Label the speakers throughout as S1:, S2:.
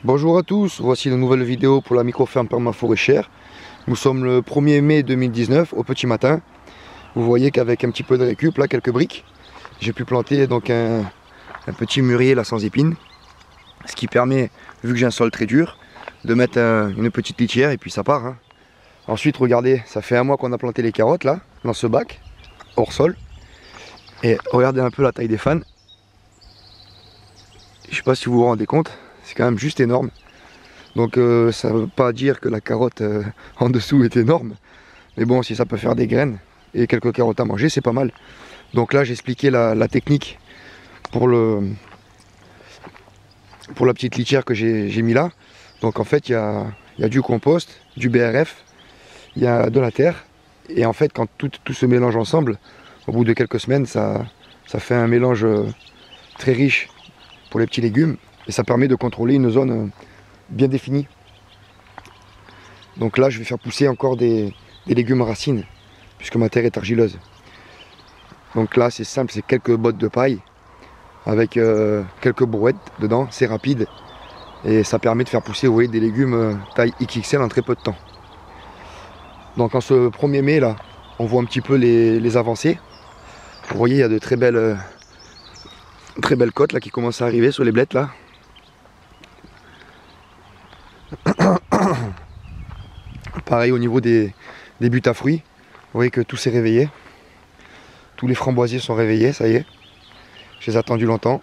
S1: Bonjour à tous, voici une nouvelle vidéo pour la micro-ferme permaforêchère. Nous sommes le 1er mai 2019 au petit matin. Vous voyez qu'avec un petit peu de récup, là quelques briques, j'ai pu planter donc un petit mûrier là sans épines. Ce qui permet, vu que j'ai un sol très dur, de mettre une petite litière et puis ça part. Hein. Ensuite regardez, ça fait un mois qu'on a planté les carottes là, dans ce bac, hors sol. Et regardez un peu la taille des fans. Je sais pas si vous vous rendez compte. C'est quand même juste énorme. Donc ça ne veut pas dire que la carotte en dessous est énorme. Mais bon, si ça peut faire des graines et quelques carottes à manger, c'est pas mal. Donc là, j'ai expliqué la technique pour la petite litière que j'ai mis là. Donc en fait, il y a du compost, du BRF, il y a de la terre. Et en fait, quand tout se mélange ensemble, au bout de quelques semaines, ça fait un mélange très riche pour les petits légumes. Et ça permet de contrôler une zone bien définie. Donc là, je vais faire pousser encore des légumes racines, puisque ma terre est argileuse. Donc là, c'est simple, c'est quelques bottes de paille, avec quelques brouettes dedans, c'est rapide. Et ça permet de faire pousser, vous voyez, des légumes taille XXL en très peu de temps. Donc en ce 1er mai, là, on voit un petit peu les avancées. Vous voyez, il y a de très belles côtes là, qui commencent à arriver sur les blettes là. Pareil au niveau des buts à fruits, vous voyez que tout s'est réveillé. Tous les framboisiers sont réveillés, ça y est. Je les ai attendus longtemps.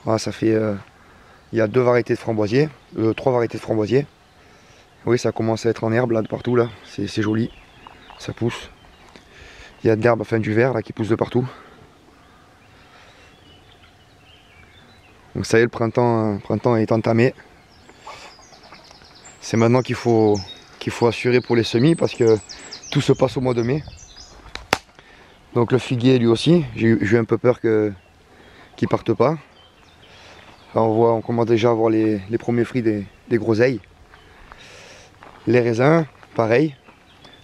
S1: Voilà, ça fait... il y a 2 variétés de framboisiers, 3 variétés de framboisiers. Oui, ça commence à être en herbe là de partout là, c'est joli, ça pousse. Il y a de l'herbe, enfin du vert là qui pousse de partout. Donc ça y est, le printemps est entamé. C'est maintenant qu'il faut assurer pour les semis parce que tout se passe au mois de mai. Donc le figuier lui aussi, j'ai eu un peu peur qu'il parte pas. Là, on commence déjà à voir les premiers fruits des groseilles. Les raisins, pareil.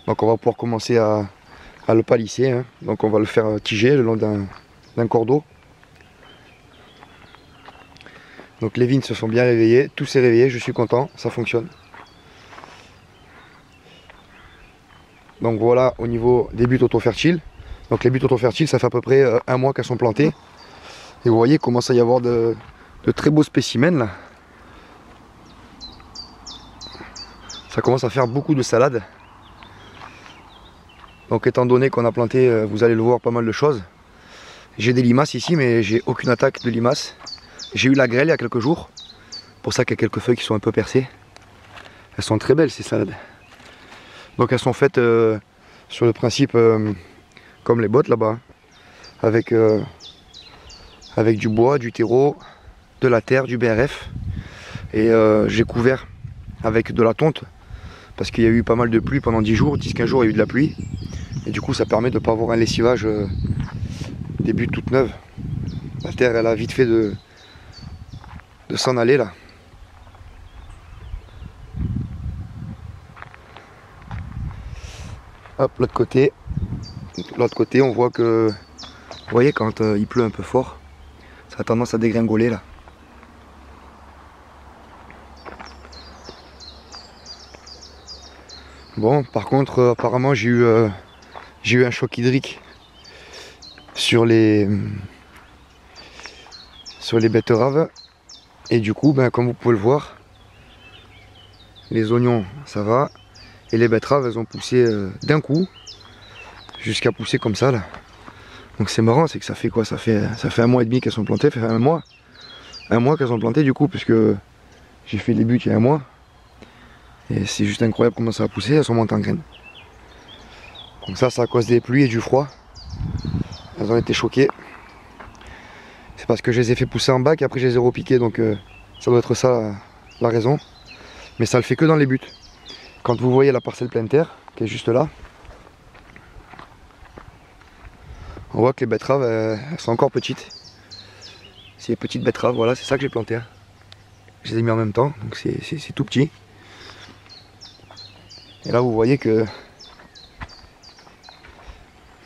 S1: Donc on va pouvoir commencer à le palisser. Hein. Donc on va le faire tiger le long d'un cordeau. Donc les vignes se sont bien réveillées, tout s'est réveillé, je suis content, ça fonctionne. Donc voilà au niveau des buts auto-fertiles. Donc les buts auto-fertiles, ça fait à peu près un mois qu'elles sont plantées. Et vous voyez, il commence à y avoir de très beaux spécimens là. Ça commence à faire beaucoup de salades. Donc étant donné qu'on a planté, vous allez le voir, pas mal de choses. J'ai des limaces ici, mais j'ai aucune attaque de limaces. J'ai eu la grêle il y a quelques jours. Pour ça qu'il y a quelques feuilles qui sont un peu percées. Elles sont très belles ces salades. Donc elles sont faites sur le principe comme les bottes là-bas. Avec du bois, du terreau, de la terre, du BRF. Et j'ai couvert avec de la tonte. Parce qu'il y a eu pas mal de pluie pendant 10 jours, 10-15 jours il y a eu de la pluie. Et du coup ça permet de ne pas avoir un lessivage des buttes toutes neuves. La terre elle a vite fait de s'en aller là. Hop, l'autre côté. L'autre côté on voit que, vous voyez quand il pleut un peu fort, ça a tendance à dégringoler là. Bon, par contre, apparemment j'ai eu un choc hydrique sur les betteraves. Et du coup, ben, comme vous pouvez le voir, les oignons, ça va. Et les betteraves, elles ont poussé d'un coup, jusqu'à pousser comme ça là. Donc c'est marrant, c'est que ça fait quoi? Ça fait 1 mois et demi qu'elles sont plantées, ça fait un mois. Un mois qu'elles sont plantées du coup, puisque j'ai fait les buts il y a un mois. Et c'est juste incroyable comment ça a poussé, elles sont montées en graines. Donc ça, c'est à cause des pluies et du froid. Elles ont été choquées. C'est parce que je les ai fait pousser en bac et après je les ai repiquées, donc ça doit être ça la raison. Mais ça le fait que dans les buts. Quand vous voyez la parcelle pleine terre, qui est juste là, on voit que les betteraves, elles sont encore petites. C'est les petites betteraves, voilà, c'est ça que j'ai planté. Hein. Je les ai mis en même temps, donc c'est tout petit. Et là vous voyez que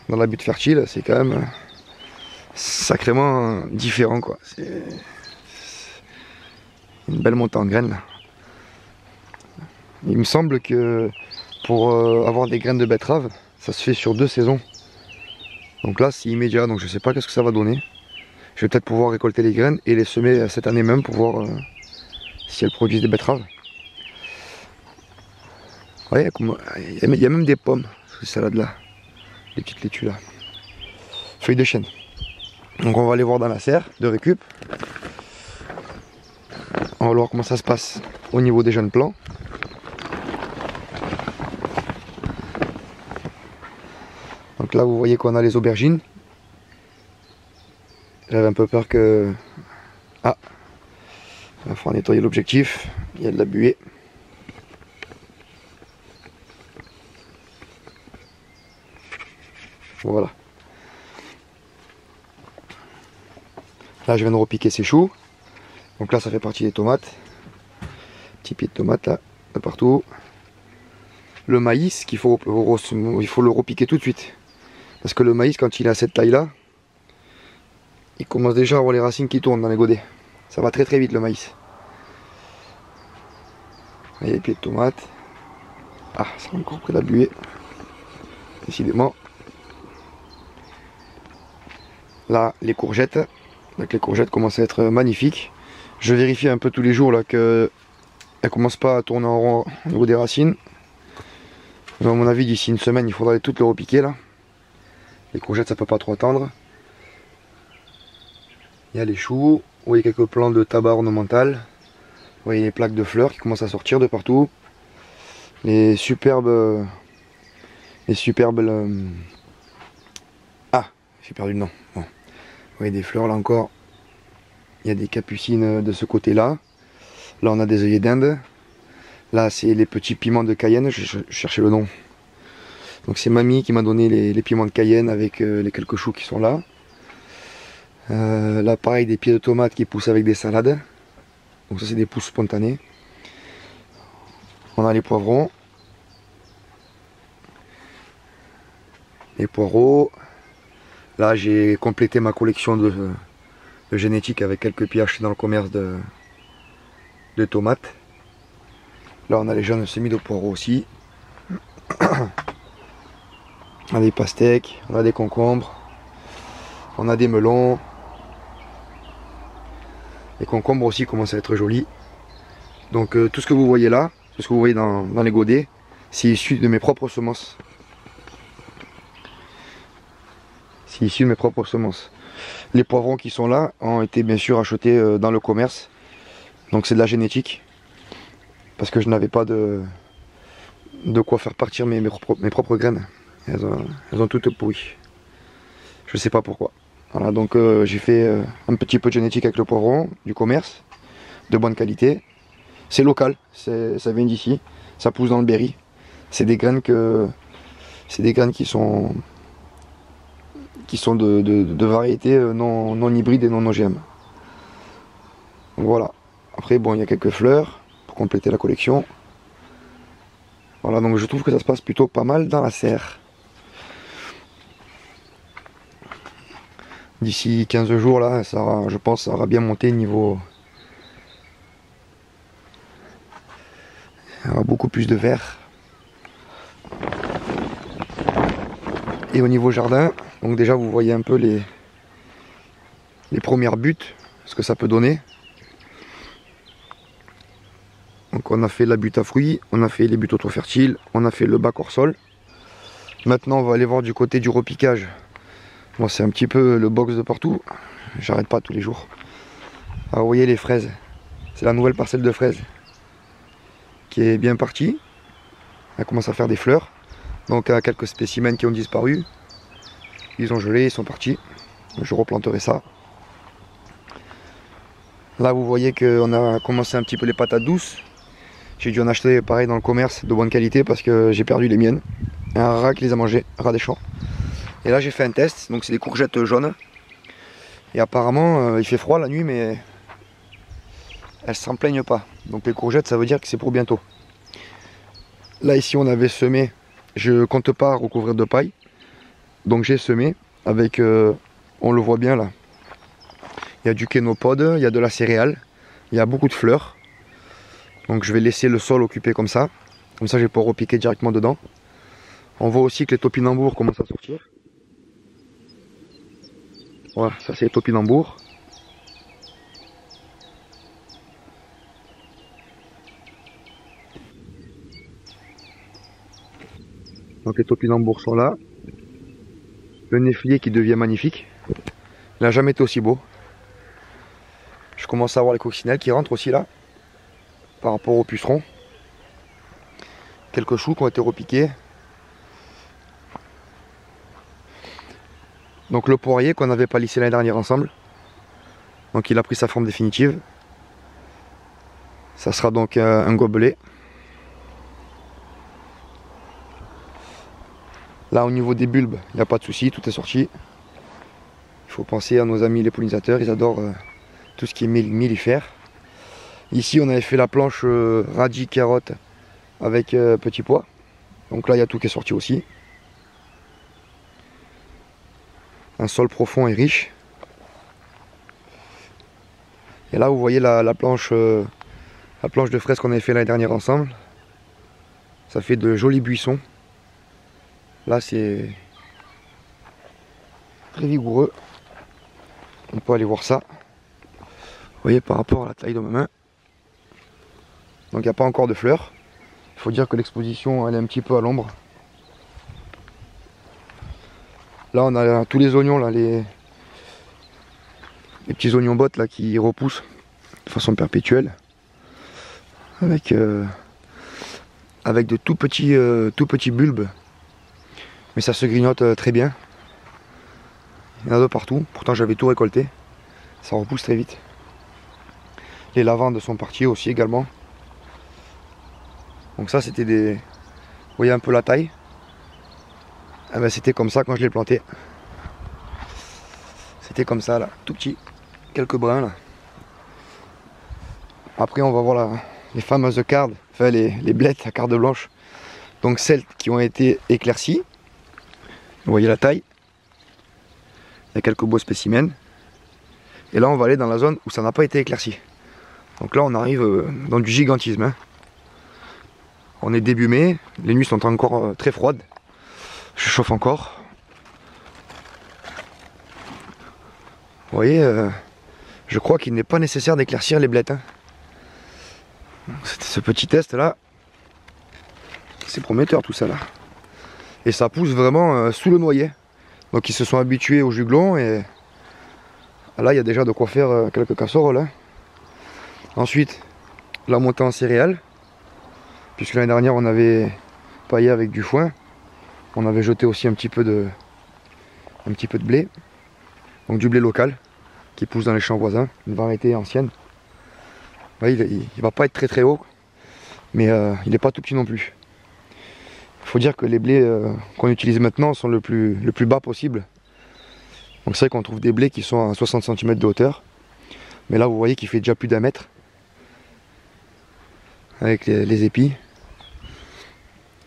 S1: dans la butte fertile, c'est quand même sacrément différent quoi. Une belle montée en graines là. Il me semble que pour avoir des graines de betterave, ça se fait sur 2 saisons. Donc là c'est immédiat, donc je sais pas qu'est-ce que ça va donner. Je vais peut-être pouvoir récolter les graines et les semer cette année même pour voir si elles produisent des betteraves. Ouais, il y a même des pommes, ces salades là, les petites laitues là. Feuilles de chêne. Donc on va aller voir dans la serre de récup. On va voir comment ça se passe au niveau des jeunes plants. Donc là vous voyez qu'on a les aubergines. J'avais un peu peur que... Ah, il va falloir nettoyer l'objectif, il y a de la buée. Voilà. Là je viens de repiquer ces choux. Donc là ça fait partie des tomates. Petit pied de tomate là, de partout. Le maïs il faut le repiquer tout de suite. Parce que le maïs quand il a cette taille là, il commence déjà à avoir les racines qui tournent dans les godets. Ça va très très vite le maïs. Vous voyez les pieds de tomate. Ah, ça a encore pris la buée. Décidément. Là les courgettes. Donc les courgettes commencent à être magnifiques. Je vérifie un peu tous les jours là que elles commencent pas à tourner en rond au niveau des racines. Mais à mon avis d'ici une semaine il faudrait toutes les repiquer là. Les courgettes ça peut pas trop attendre. Il y a les choux. Vous voyez quelques plants de tabac ornemental. Vous voyez les plaques de fleurs qui commencent à sortir de partout. Les superbes... Ah, j'ai perdu le nom. Bon. Vous voyez des fleurs là encore. Il y a des capucines de ce côté là. Là on a des œillets d'Inde. Là c'est les petits piments de Cayenne. Je cherchais le nom. Donc c'est mamie qui m'a donné les piments de Cayenne avec les quelques choux qui sont là. Là pareil des pieds de tomates qui poussent avec des salades. Donc ça c'est des pousses spontanées. On a les poivrons. Les poireaux. Là j'ai complété ma collection de génétique avec quelques pieds achetés dans le commerce de tomates. Là on a les jeunes semis de poireaux aussi. On a des pastèques, on a des concombres, on a des melons. Les concombres aussi commencent à être jolis. Donc tout ce que vous voyez là, tout ce que vous voyez dans les godets, c'est issu de mes propres semences. C'est issu de mes propres semences. Les poivrons qui sont là ont été bien sûr achetés dans le commerce. Donc c'est de la génétique. Parce que je n'avais pas de quoi faire partir mes propres graines. Elles ont toutes pourri. Je sais pas pourquoi. Voilà, donc j'ai fait un petit peu de génétique avec le poivron du commerce, de bonne qualité. C'est local, ça vient d'ici, ça pousse dans le Berry. C'est des graines qui sont de variétés non hybrides et non OGM. Donc voilà. Après bon, il y a quelques fleurs pour compléter la collection. Voilà, donc je trouve que ça se passe plutôt pas mal dans la serre. D'ici 15 jours là, je pense que ça aura bien monté niveau... Il y aura beaucoup plus de vert. Et au niveau jardin, donc déjà vous voyez un peu les premières buttes, ce que ça peut donner. Donc on a fait la butte à fruits, on a fait les buttes auto-fertiles, on a fait le bac hors sol. Maintenant on va aller voir du côté du repiquage. Bon, c'est un petit peu le box de partout, j'arrête pas tous les jours. Alors vous voyez les fraises, c'est la nouvelle parcelle de fraises qui est bien partie. Elle commence à faire des fleurs. Donc quelques spécimens qui ont disparu, ils ont gelé, ils sont partis. Je replanterai ça. Là vous voyez qu'on a commencé un petit peu les patates douces. J'ai dû en acheter pareil dans le commerce de bonne qualité parce que j'ai perdu les miennes. Un rat qui les a mangées, rat des champs. Et là j'ai fait un test, donc c'est des courgettes jaunes. Et apparemment il fait froid la nuit mais elles s'en plaignent pas. Donc les courgettes ça veut dire que c'est pour bientôt. Là ici on avait semé, je compte pas recouvrir de paille. Donc j'ai semé avec, on le voit bien là. Il y a du kénopode, il y a de la céréale. il y a beaucoup de fleurs. Donc je vais laisser le sol occupé comme ça. Comme ça je vais pouvoir repiquer directement dedans. On voit aussi que les topinambours commencent à sortir. Voilà, ça c'est les topinambours. Donc les topinambours sont là. Le néflier qui devient magnifique. Il n'a jamais été aussi beau. Je commence à voir les coccinelles qui rentrent aussi là. Par rapport aux pucerons. Quelques choux qui ont été repiqués. Donc le poirier qu'on avait palissé l'année dernière ensemble. Donc il a pris sa forme définitive. Ça sera donc un gobelet. Là au niveau des bulbes, il n'y a pas de souci, tout est sorti. Il faut penser à nos amis les pollinisateurs, ils adorent tout ce qui est mellifère. Ici on avait fait la planche radis carotte avec petits pois. Donc là il y a tout qui est sorti aussi. Un sol profond et riche. Et là vous voyez la planche de fraise qu'on avait fait l'année dernière ensemble. Ça fait de jolis buissons. Là c'est très vigoureux. On peut aller voir ça. Vous voyez par rapport à la taille de ma main. Donc il n'y a pas encore de fleurs. Il faut dire que l'exposition elle est un petit peu à l'ombre. Là on a tous les oignons là, les petits oignons bottes là qui repoussent de façon perpétuelle. Avec de tout petits bulbes. Mais ça se grignote très bien. Il y en a de partout. Pourtant j'avais tout récolté. Ça repousse très vite. Les lavandes sont parties aussi également. Donc ça c'était des... Vous voyez un peu la taille. Ah ben, c'était comme ça quand je l'ai planté. C'était comme ça là, tout petit. Quelques brins là. Après on va voir les fameuses cardes. Enfin les blettes à cardes blanches. Donc celles qui ont été éclaircies. Vous voyez la taille. Il y a quelques beaux spécimens. Et là on va aller dans la zone où ça n'a pas été éclairci. Donc là on arrive dans du gigantisme. Hein. On est début mai, les nuits sont encore très froides. Je chauffe encore. Vous voyez, je crois qu'il n'est pas nécessaire d'éclaircir les blettes. Hein. Ce petit test là, c'est prometteur tout ça là. Et ça pousse vraiment sous le noyer. Donc ils se sont habitués au juglon et là il y a déjà de quoi faire quelques casseroles. Hein. Ensuite, la montée en céréales. Puisque l'année dernière on avait paillé avec du foin. On avait jeté aussi un petit peu de blé. Donc du blé local qui pousse dans les champs voisins. Une variété ancienne. Ouais, il va pas être très haut. Mais il n'est pas tout petit non plus. Il faut dire que les blés qu'on utilise maintenant sont le plus bas possible. Donc c'est vrai qu'on trouve des blés qui sont à 60 cm de hauteur. Mais là vous voyez qu'il fait déjà plus d'1 mètre. Avec les épis.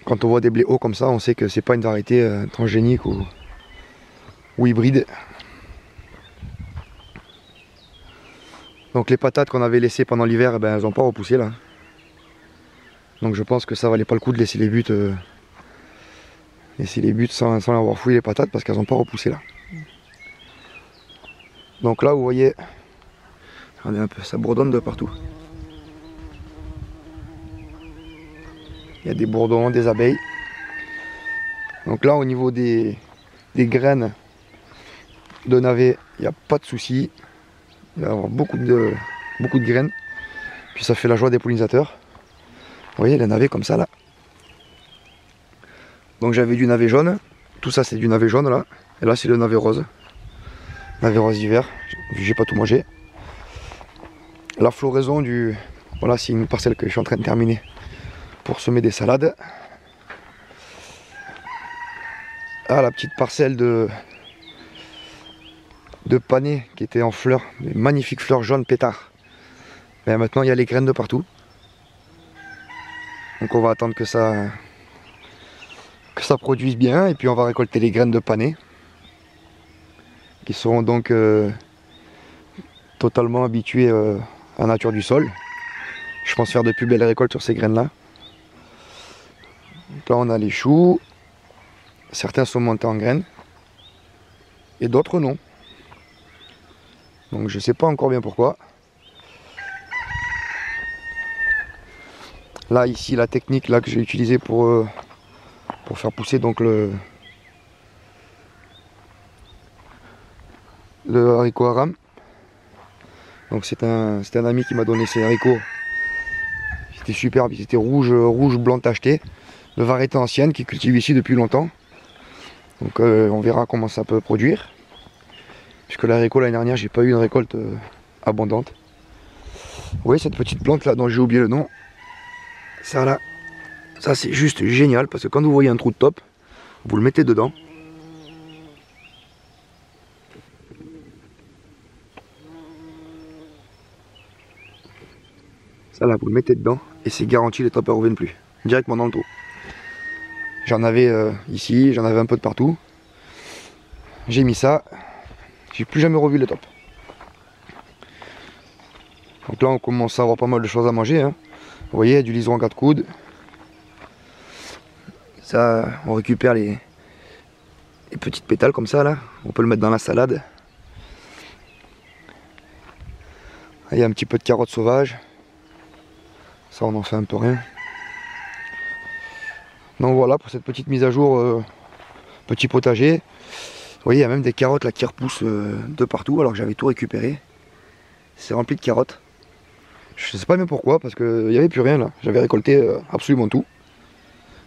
S1: Quand on voit des blés hauts comme ça, on sait que c'est pas une variété transgénique ou hybride. Donc les patates qu'on avait laissées pendant l'hiver, eh ben, elles n'ont pas repoussé là. Donc je pense que ça valait pas le coup de laisser les buttes, sans avoir fouillé les patates parce qu'elles n'ont pas repoussé là. Donc là vous voyez, regardez un peu, ça bourdonne de partout. Il y a des bourdons, des abeilles. Donc là au niveau des graines de navets, il n'y a pas de souci. Il va y avoir beaucoup de graines. Puis ça fait la joie des pollinisateurs. Vous voyez les navets comme ça là. Donc j'avais du navet jaune. Tout ça c'est du navet jaune là. Et là c'est le navet rose. Navet rose d'hiver. J'ai pas tout mangé. La floraison du... Voilà, c'est une parcelle que je suis en train de terminer pour semer des salades. Ah, la petite parcelle de panais qui était en fleurs, des magnifiques fleurs jaunes pétards. Et maintenant il y a les graines de partout. Donc on va attendre que ça produise bien et puis on va récolter les graines de panais qui seront donc totalement habituées la nature du sol. Je pense faire de plus belles récoltes sur ces graines-là. Là, on a les choux. Certains sont montés en graines. Et d'autres non. Donc je ne sais pas encore bien pourquoi. Là, ici, la technique là, que j'ai utilisée pour faire pousser donc le haricot aram. Donc c'est un ami qui m'a donné ces haricots. C'était superbe, ils étaient rouge blanc tacheté. De variété ancienne qui cultive ici depuis longtemps. Donc on verra comment ça peut produire. Puisque l'haricot l'année dernière, j'ai pas eu une récolte abondante. Vous voyez cette petite plante là dont j'ai oublié le nom. Ça là, ça c'est juste génial parce que quand vous voyez un trou de top, vous le mettez dedans. Ça là, vous le mettez dedans et c'est garanti, les tops ne reviennent plus. Directement dans le trou. J'en avais ici, j'en avais un peu de partout. J'ai mis ça. J'ai plus jamais revu les tops. Donc là on commence à avoir pas mal de choses à manger. Hein. Vous voyez, du liseron en 4 coudes. Ça, on récupère les petites pétales comme ça là. On peut le mettre dans la salade. Il y a un petit peu de carottes sauvages. Ça on en fait un peu rien. Donc voilà pour cette petite mise à jour, petit potager. Vous voyez, il y a même des carottes là qui repoussent de partout alors que j'avais tout récupéré. C'est rempli de carottes. Je sais pas bien pourquoi, parce qu'il n'y avait plus rien là. J'avais récolté absolument tout.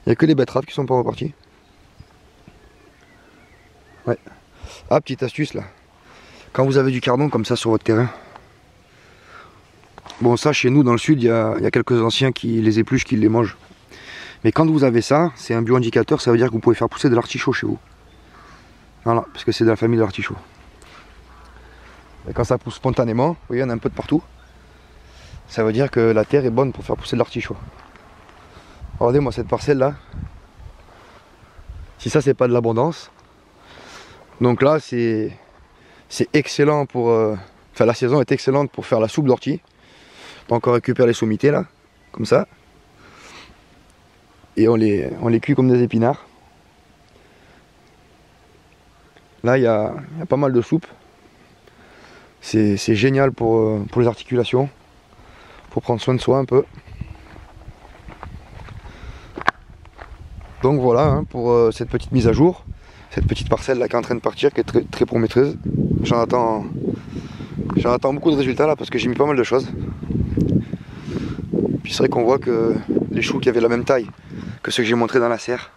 S1: Il n'y a que les betteraves qui sont pas reparties. Ouais. Ah, petite astuce là. Quand vous avez du cardon comme ça sur votre terrain. Bon, ça chez nous dans le sud, il y a quelques anciens qui les épluchent, qui les mangent. Mais quand vous avez ça, c'est un bioindicateur, ça veut dire que vous pouvez faire pousser de l'artichaut chez vous. Voilà, parce que c'est de la famille de l'artichaut. Et quand ça pousse spontanément, vous voyez, il y en a un peu de partout. Ça veut dire que la terre est bonne pour faire pousser de l'artichaut. Regardez-moi cette parcelle là. Si ça c'est pas de l'abondance. Donc là c'est excellent pour... Enfin la saison est excellente pour faire la soupe d'ortie. Donc on récupère les sommités là, comme ça. Et on les cuit comme des épinards. Là il y a pas mal de soupe. C'est génial pour les articulations. Pour prendre soin de soi un peu. Donc voilà hein, pour cette petite mise à jour. Cette petite parcelle là qui est en train de partir, qui est très prometteuse. J'en attends beaucoup de résultats là parce que j'ai mis pas mal de choses. Puis c'est vrai qu'on voit que les choux qui avaient la même taille que ceux que j'ai montrés dans la serre,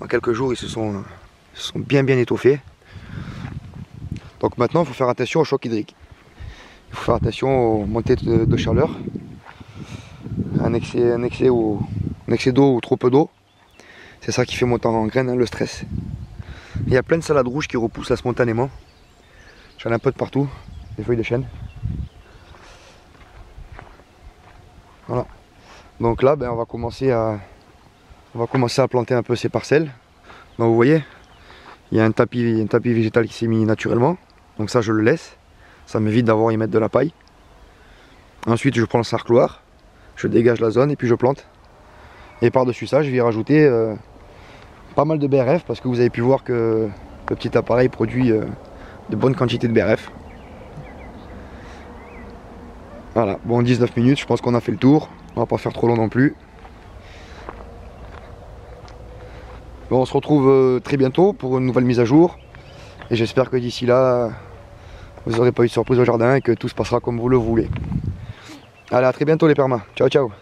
S1: en quelques jours ils se sont bien étoffés. Donc maintenant il faut faire attention au choc hydrique. Il faut faire attention aux montées de chaleur. Un excès d'eau ou trop peu d'eau. C'est ça qui fait monter en graines hein, le stress. Il y a plein de salades rouges qui repoussent là spontanément. J'en ai un peu de partout, des feuilles de chêne. Voilà. Donc là, ben, on va commencer à planter un peu ces parcelles. Donc vous voyez, il y a un tapis végétal qui s'est mis naturellement. Donc ça, je le laisse. Ça m'évite d'avoir à y mettre de la paille. Ensuite, je prends le sarcloir, je dégage la zone et puis je plante. Et par-dessus ça, je vais y rajouter pas mal de BRF parce que vous avez pu voir que le petit appareil produit de bonnes quantités de BRF. Voilà, bon 19 minutes, je pense qu'on a fait le tour. On va pas faire trop long non plus. Bon, on se retrouve très bientôt pour une nouvelle mise à jour. Et j'espère que d'ici là, vous n'aurez pas eu de surprise au jardin et que tout se passera comme vous le voulez. Allez, à très bientôt les permas. Ciao, ciao.